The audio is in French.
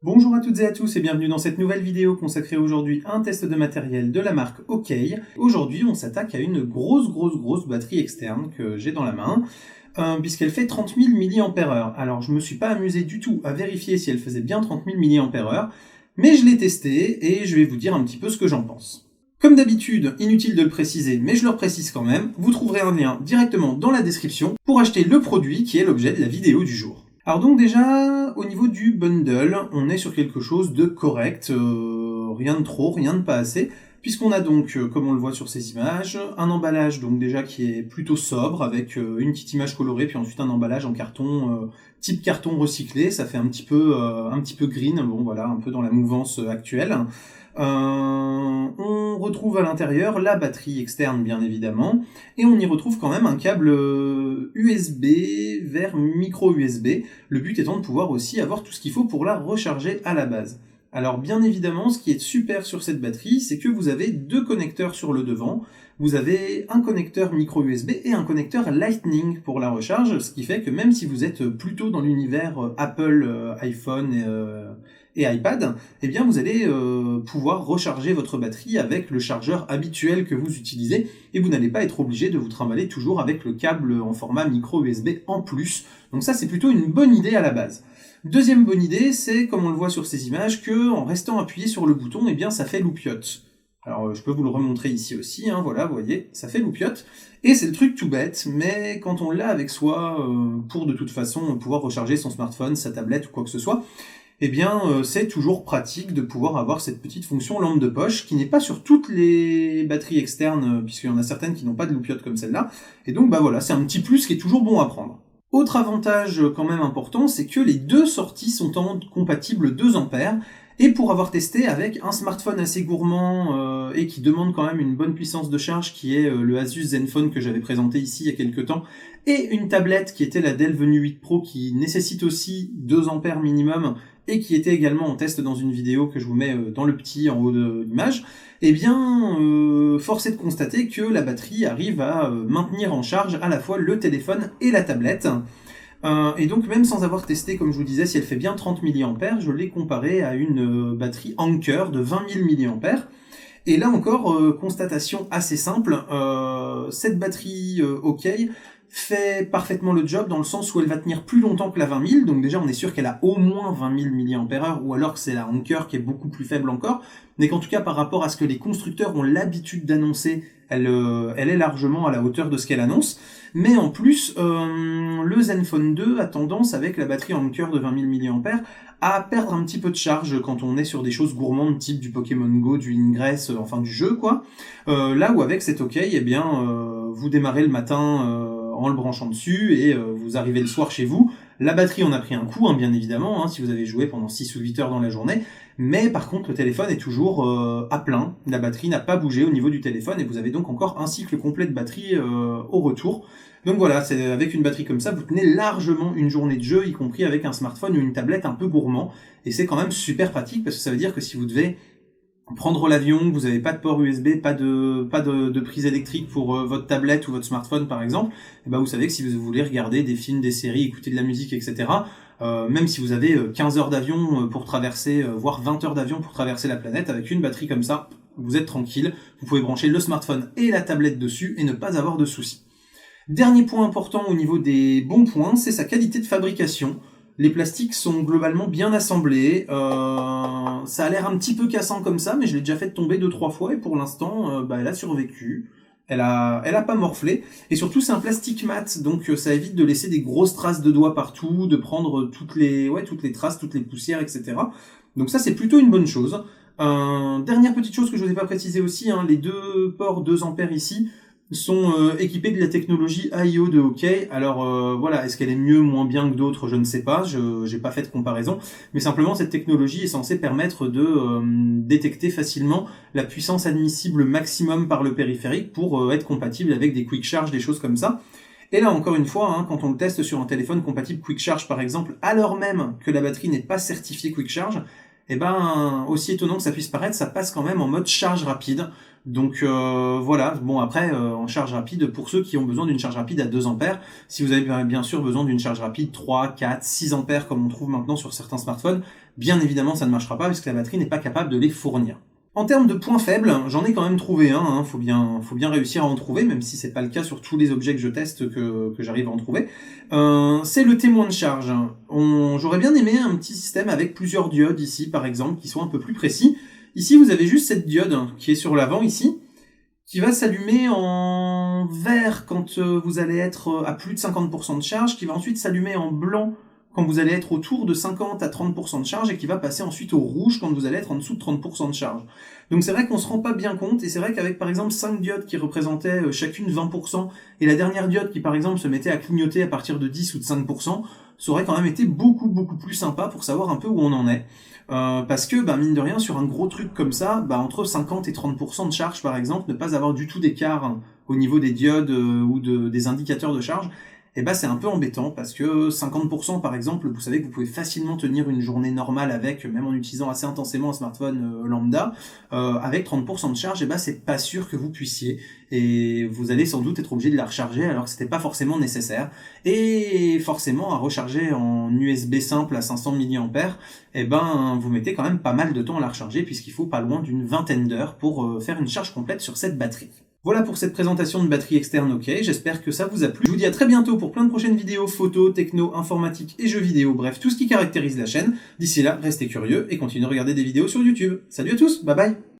Bonjour à toutes et à tous et bienvenue dans cette nouvelle vidéo consacrée aujourd'hui à un test de matériel de la marque OK. Aujourd'hui on s'attaque à une grosse batterie externe que j'ai dans la main, puisqu'elle fait 30 000 mAh. Alors je me suis pas amusé du tout à vérifier si elle faisait bien 30 000 mAh, mais je l'ai testé et je vais vous dire un petit peu ce que j'en pense. Comme d'habitude, inutile de le préciser, mais je le précise quand même, vous trouverez un lien directement dans la description pour acheter le produit qui est l'objet de la vidéo du jour. Alors donc déjà, au niveau du bundle, on est sur quelque chose de correct, rien de trop, rien de pas assez, puisqu'on a donc, comme on le voit sur ces images, un emballage donc déjà qui est plutôt sobre, avec une petite image colorée, puis ensuite un emballage en carton, type carton recyclé, ça fait un petit peu green, bon voilà, un peu dans la mouvance actuelle. On retrouve à l'intérieur la batterie externe bien évidemment, et on y retrouve quand même un câble USB vers micro USB, le but étant de pouvoir aussi avoir tout ce qu'il faut pour la recharger à la base. Alors bien évidemment, ce qui est super sur cette batterie, c'est que vous avez deux connecteurs sur le devant, vous avez un connecteur micro USB et un connecteur Lightning pour la recharge, ce qui fait que même si vous êtes plutôt dans l'univers Apple, iPhone et iPad, eh bien vous allez pouvoir recharger votre batterie avec le chargeur habituel que vous utilisez et vous n'allez pas être obligé de vous trimballer toujours avec le câble en format micro USB en plus. Donc ça c'est plutôt une bonne idée à la base. Deuxième bonne idée, c'est comme on le voit sur ces images, que en restant appuyé sur le bouton, eh bien ça fait loupiote. Alors je peux vous le remontrer ici aussi, hein, voilà, vous voyez, ça fait loupiote. Et c'est le truc tout bête, mais quand on l'a avec soi, pour de toute façon pouvoir recharger son smartphone, sa tablette ou quoi que ce soit, eh bien c'est toujours pratique de pouvoir avoir cette petite fonction lampe de poche, qui n'est pas sur toutes les batteries externes, puisqu'il y en a certaines qui n'ont pas de loupiote comme celle-là. Et donc bah voilà, c'est un petit plus qui est toujours bon à prendre. Autre avantage quand même important, c'est que les deux sorties sont en compatibles 2 ampères, et pour avoir testé avec un smartphone assez gourmand et qui demande quand même une bonne puissance de charge, qui est le Asus Zenfone que j'avais présenté ici il y a quelques temps, et une tablette qui était la Dell Venue 8 Pro qui nécessite aussi 2 ampères minimum, et qui était également en test dans une vidéo que je vous mets dans le petit en haut de l'image, eh bien, force est de constater que la batterie arrive à maintenir en charge à la fois le téléphone et la tablette. Et donc même sans avoir testé, comme je vous disais, si elle fait bien 30 mAh, je l'ai comparé à une batterie Anker de 20 000 mAh. Et là encore, constatation assez simple, cette batterie OK fait parfaitement le job dans le sens où elle va tenir plus longtemps que la 20 000, donc déjà on est sûr qu'elle a au moins 20 000 mAh, ou alors que c'est la Anker qui est beaucoup plus faible encore, mais qu'en tout cas par rapport à ce que les constructeurs ont l'habitude d'annoncer, elle est largement à la hauteur de ce qu'elle annonce. Mais en plus, le Zenfone 2 a tendance, avec la batterie Anker de 20 000 mAh, à perdre un petit peu de charge quand on est sur des choses gourmandes type du Pokémon Go, du Ingress, enfin du jeu quoi. Là où avec cet OK, eh bien, vous démarrez le matin en le branchant dessus et vous arrivez le soir chez vous. La batterie en a pris un coup, hein, bien évidemment, hein, si vous avez joué pendant 6 ou 8 heures dans la journée, mais par contre le téléphone est toujours à plein, la batterie n'a pas bougé au niveau du téléphone et vous avez donc encore un cycle complet de batterie au retour. Donc voilà, c'est avec une batterie comme ça, vous tenez largement une journée de jeu, y compris avec un smartphone ou une tablette un peu gourmand, et c'est quand même super pratique parce que ça veut dire que si vous devez prendre l'avion, vous n'avez pas de port USB, pas de prise électrique pour votre tablette ou votre smartphone par exemple, et ben vous savez que si vous voulez regarder des films, des séries, écouter de la musique, etc., même si vous avez 15 heures d'avion pour traverser, voire 20 heures d'avion pour traverser la planète, avec une batterie comme ça, vous êtes tranquille, vous pouvez brancher le smartphone et la tablette dessus et ne pas avoir de soucis. Dernier point important au niveau des bons points, c'est sa qualité de fabrication. Les plastiques sont globalement bien assemblés, ça a l'air un petit peu cassant comme ça, mais je l'ai déjà fait tomber 2-3 fois et pour l'instant, elle a survécu. Elle a pas morflé, et surtout c'est un plastique mat, donc ça évite de laisser des grosses traces de doigts partout, de prendre toutes les traces, toutes les poussières, etc. Donc ça c'est plutôt une bonne chose. Dernière petite chose que je vous ai pas précisé aussi, hein, les deux ports 2 ampères ici sont équipés de la technologie AIO de OK. Alors voilà, est-ce qu'elle est mieux, moins bien que d'autres, je ne sais pas, j'ai pas fait de comparaison, mais simplement cette technologie est censée permettre de détecter facilement la puissance admissible maximum par le périphérique pour être compatible avec des quick charge, des choses comme ça. Et là encore une fois, hein, quand on le teste sur un téléphone compatible quick charge par exemple, alors même que la batterie n'est pas certifiée quick charge, et ben, aussi étonnant que ça puisse paraître, ça passe quand même en mode charge rapide. Donc voilà, bon après, en charge rapide, pour ceux qui ont besoin d'une charge rapide à 2 ampères, si vous avez bien sûr besoin d'une charge rapide 3, 4, 6 ampères comme on trouve maintenant sur certains smartphones, bien évidemment ça ne marchera pas parce que la batterie n'est pas capable de les fournir. En termes de points faibles, j'en ai quand même trouvé un, hein. Faut bien réussir à en trouver, même si c'est pas le cas sur tous les objets que je teste que j'arrive à en trouver. C'est le témoin de charge. J'aurais bien aimé un petit système avec plusieurs diodes ici, par exemple, qui sont un peu plus précis. Ici, vous avez juste cette diode qui est sur l'avant ici, qui va s'allumer en vert quand vous allez être à plus de 50% de charge, qui va ensuite s'allumer en blanc quand vous allez être autour de 50 à 30% de charge et qui va passer ensuite au rouge quand vous allez être en dessous de 30% de charge. Donc c'est vrai qu'on se rend pas bien compte et c'est vrai qu'avec par exemple 5 diodes qui représentaient chacune 20% et la dernière diode qui par exemple se mettait à clignoter à partir de 10 ou de 5%, ça aurait quand même été beaucoup plus sympa pour savoir un peu où on en est. Parce que, mine de rien, sur un gros truc comme ça, entre 50 et 30% de charge par exemple, ne pas avoir du tout d'écart au niveau des diodes ou des indicateurs de charge, c'est un peu embêtant parce que 50% par exemple, vous savez que vous pouvez facilement tenir une journée normale avec, même en utilisant assez intensément un smartphone lambda, avec 30% de charge, c'est pas sûr que vous puissiez, et vous allez sans doute être obligé de la recharger alors que c'était pas forcément nécessaire, et forcément à recharger en USB simple à 500 mAh, vous mettez quand même pas mal de temps à la recharger puisqu'il faut pas loin d'une vingtaine d'heures pour faire une charge complète sur cette batterie. Voilà pour cette présentation de batterie externe OK, j'espère que ça vous a plu. Je vous dis à très bientôt pour plein de prochaines vidéos, photos, techno, informatique et jeux vidéo, bref, tout ce qui caractérise la chaîne. D'ici là, restez curieux et continuez de regarder des vidéos sur YouTube. Salut à tous, bye bye!